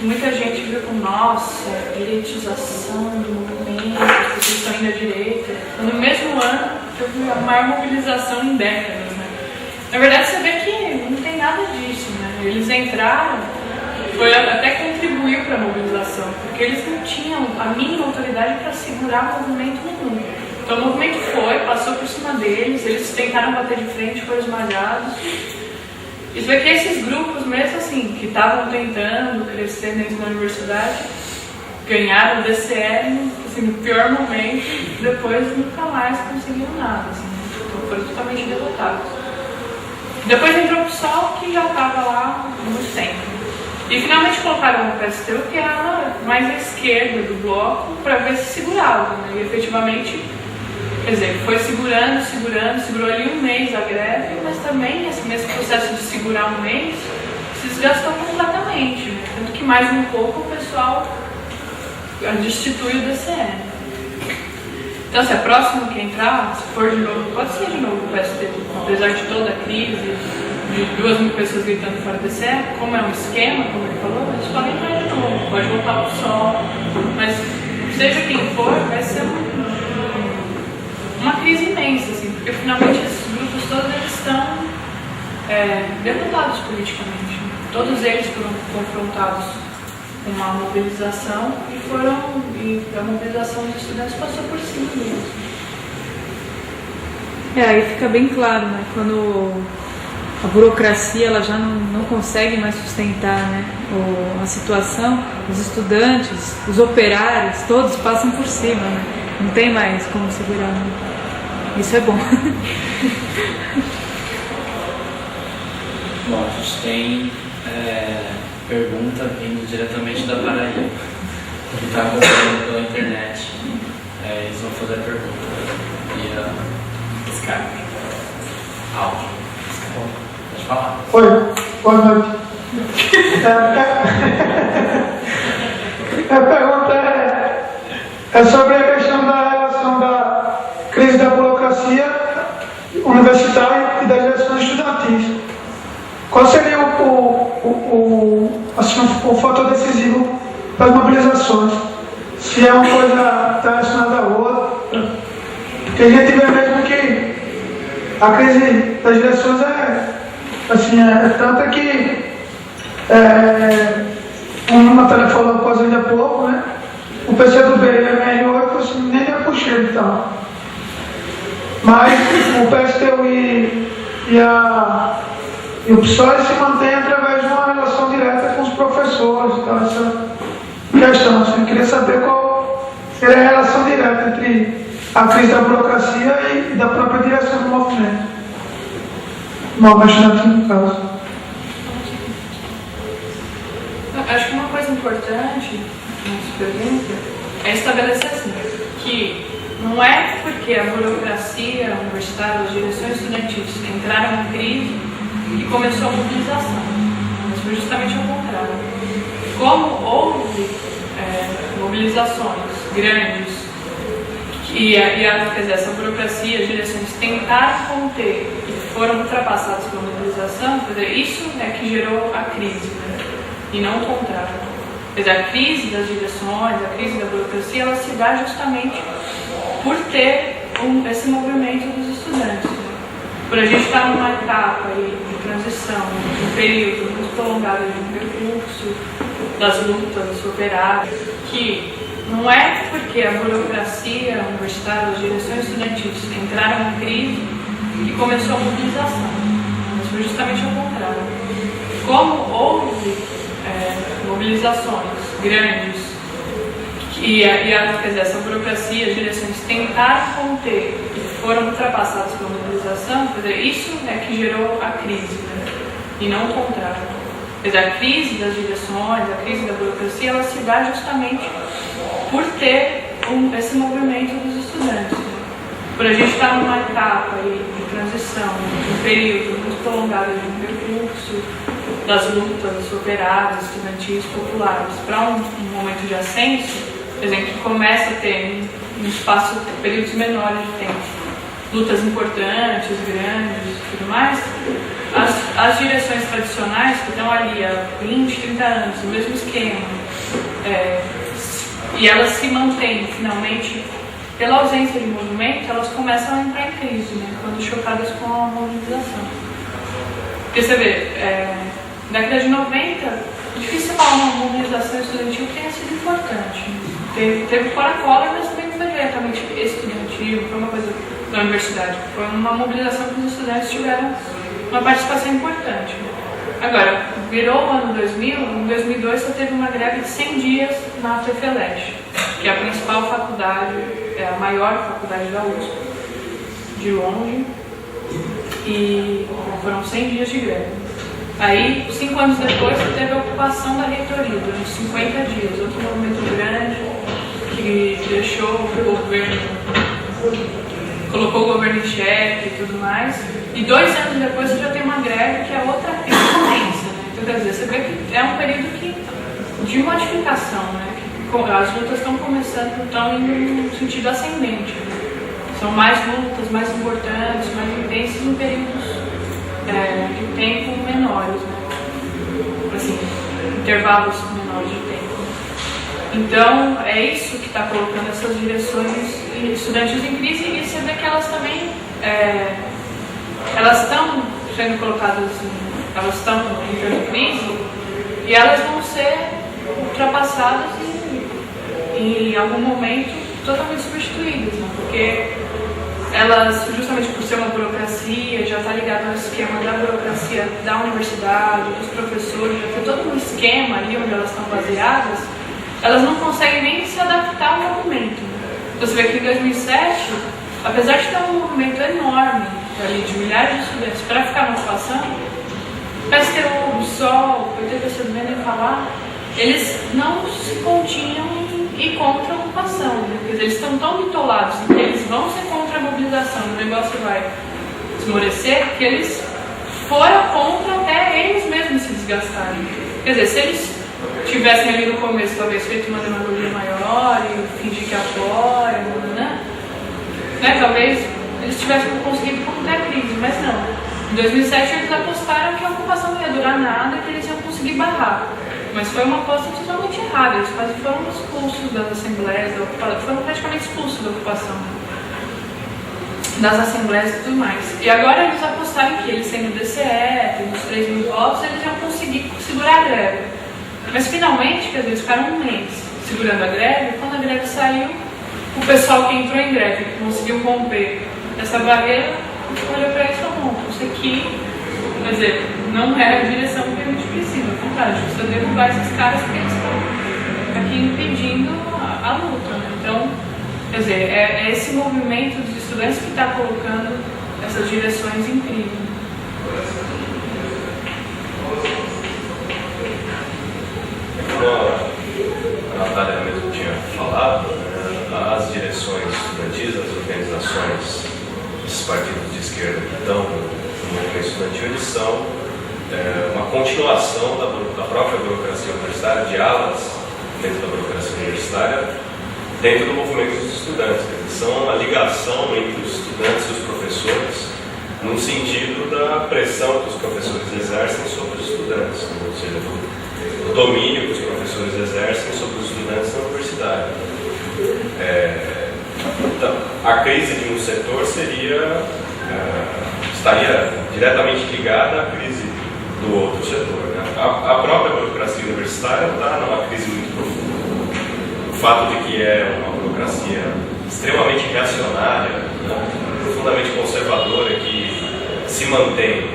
muita gente viu como, nossa, elitização do movimento, as pessoas estão indo à direita. No mesmo ano, teve a maior mobilização em décadas, né? Na verdade, você vê que não tem nada disso, né? Eles entraram, até contribuiu para a mobilização, porque eles não tinham a mínima autoridade para segurar movimento nenhum. Então o movimento passou por cima deles, eles tentaram bater de frente, foram esmagados. E você vê que esses grupos, mesmo assim, que estavam tentando crescer dentro da universidade, ganharam o DCE assim, no pior momento, depois nunca mais conseguiram nada, assim, então foram totalmente derrotados. Depois entrou o PSOL, que já estava lá há muito tempo. E finalmente colocaram o PSTU, que era mais à esquerda do bloco, para ver se segurava, né? E efetivamente, quer dizer, foi segurou ali um mês a greve, mas também nesse processo de segurar um mês, se desgastou completamente, né? Tanto que mais um pouco o pessoal destitui o DCE. Então, se é próximo que entrar, se for de novo, pode ser de novo o PSTU, apesar de toda a crise, de 2.000 pessoas gritando fora do DCE, como é um esquema, como ele falou, eles podem entrar de novo, pode voltar ao PSOL, mas seja quem for, vai ser uma crise imensa, assim, porque finalmente esses grupos todos eles estão derrotados politicamente. Todos eles foram confrontados com uma mobilização e a mobilização dos estudantes passou por cima deles. Aí fica bem claro, né? Quando a burocracia ela já não consegue mais sustentar, né, a situação, os estudantes, os operários, todos passam por cima, né? Não tem mais como segurar, né? Isso é bom. Bom, a gente tem pergunta vindo diretamente da Paraíba, que está acompanhando pela internet. Eles vão fazer a pergunta via Skype. Áudio. Pode falar. Oi, boa noite. A pergunta é sobre a questão da relação da crise da burocracia universitária e das eleições estudantis. Qual seria o fator decisivo para as mobilizações? Se é uma coisa está relacionada à outra? Porque a gente vê mesmo que a crise das eleições é tanta que como a Natália falou quase ainda há pouco, né? O PCdoB e a MR8 assim, nem é puxado e tal. Mas o PSTU e o PSOL se mantém através de uma relação direta com os professores. Então, essa questão, assim, eu queria saber qual seria a relação direta entre a crise da burocracia e da própria direção do movimento. Mal imaginado no caso. Acho que uma coisa importante nessa pergunta é estabelecer assim, que não é porque a burocracia universitária, as direções estudantis entraram em crise que começou a mobilização, mas foi justamente ao contrário. Como houve mobilizações grandes quer dizer, essa burocracia, as direções tentaram conter e foram ultrapassadas pela mobilização, quer dizer, isso é que gerou a crise, né? E não o contrário. Quer dizer, a crise das direções, a crise da burocracia, ela se dá justamente por ter esse movimento dos estudantes, né? Por a gente estar numa etapa aí de transição, um período muito prolongado de percurso, das lutas operárias, que não é porque a burocracia universitária, as direções estudantis entraram em crise que começou a mobilização, mas foi justamente ao contrário. Como houve mobilizações grandes quer dizer, essa burocracia, as direções tentaram conter e foram ultrapassadas pela mobilização, quer dizer, isso é que gerou a crise, né? E não o contrário. Quer dizer, a crise das direções, a crise da burocracia, ela se dá justamente por ter esse movimento dos estudantes, né? Por a gente estar numa etapa aí de transição, um período muito prolongado de percurso, das lutas operárias, estudantis, populares, para um momento de ascenso, por exemplo, que começa a ter um espaço, períodos menores de tempo, lutas importantes, grandes e tudo mais, as direções tradicionais, que estão ali há 20, 30 anos, o mesmo esquema, e elas se mantêm finalmente, pela ausência de movimento, elas começam a entrar em crise, né, quando chocadas com a mobilização. Porque você vê, na década de 90, difícil falar uma mobilização estudantil que tenha sido importante. Teve fora cola, mas também não foi diretamente estudantil, foi uma coisa da universidade. Foi uma mobilização que os estudantes tiveram uma participação importante. Agora, virou o ano 2000, em 2002 só teve uma greve de 100 dias na FEFELESH, que é a principal faculdade, é a maior faculdade da USP, de longe, e foram 100 dias de greve. Aí, 5 anos depois, teve a ocupação da reitoria, durante 50 dias, outro movimento grande que deixou o governo, colocou o governo em xeque e tudo mais. E 2 anos depois você já tem uma greve que é outra intensa, né? Então, quer dizer, você vê que é um período de modificação, né? As lutas estão começando, estão indo no sentido ascendente, né? São mais lutas, mais importantes, mais intensas em períodos de tempo menores, né? Assim, intervalos menores de tempo. Então, é isso que está colocando essas direções estudantis em crise, e você vê que elas também elas estão sendo colocadas assim, elas estão entrando em crise e elas vão ser ultrapassadas e em algum momento totalmente substituídas, né? Porque elas, justamente por ser uma burocracia, já está ligado ao esquema da burocracia da universidade, dos professores, já tem todo um esquema ali onde elas estão baseadas, elas não conseguem nem se adaptar ao movimento. Então, você vê que em 2007, apesar de ter um movimento enorme ali, de milhares de estudantes para ficar na ocupação, PSTU, o PSOL, o PTPCB nem falar, eles não se continham em ir contra a ocupação, né? Quer dizer, eles estão tão bitolados em que eles vão ser contra a mobilização, o negócio vai esmorecer, que eles foram contra até eles mesmos se desgastarem. Quer dizer, se eles tivessem ali no começo talvez feito uma demagogia maior e fingir que apoiam, né? Talvez eles tivessem conseguido conter a crise, mas não. Em 2007 eles apostaram que a ocupação não ia durar nada, que eles iam conseguir barrar. Mas foi uma aposta totalmente errada, eles quase foram expulsos das assembleias da ocupação, foram praticamente expulsos da ocupação, das assembleias e tudo mais. E agora eles apostaram que eles sendo DCE, nos 3 mil votos, eles iam conseguir segurar a greve. Mas finalmente, quer dizer, eles ficaram um mês segurando a greve, e quando a greve saiu, o pessoal que entrou em greve, que conseguiu romper essa barreira, olhou para isso e falou, isso aqui, quer dizer, não é a direção que a gente precisa, ao contrário, a gente precisa derrubar esses caras porque eles estão aqui impedindo a luta, né? Então, quer dizer, é esse movimento dos estudantes que está colocando essas direções em crise. Como a Natália mesmo tinha falado, as direções estudantis, as organizações, esses partidos de esquerda que estão no movimento estudantil, eles são uma continuação da própria burocracia universitária, de alas dentro da burocracia universitária, dentro do movimento dos estudantes. Eles são a ligação entre os estudantes e os professores, no sentido da pressão que os professores exercem sobre os estudantes, ou seja, do domínio que os professores exercem sobre os estudantes na universidade. Então, a crise de um setor estaria diretamente ligada à crise do outro setor, né? A própria burocracia universitária está numa crise muito profunda. O fato de que é uma burocracia extremamente reacionária, né? Profundamente conservadora, que se mantém,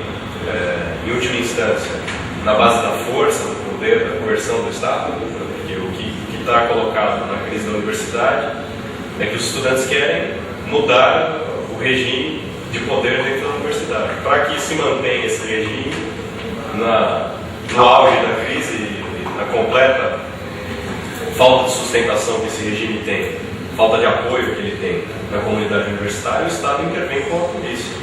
em última instância, na base da força, do poder, da coerção do Estado, porque o que está colocado na crise da universidade é que os estudantes querem mudar o regime de poder dentro da universidade. Para que se mantenha esse regime no auge da crise e na completa falta de sustentação que esse regime tem, falta de apoio que ele tem na comunidade universitária, o Estado intervém com a polícia.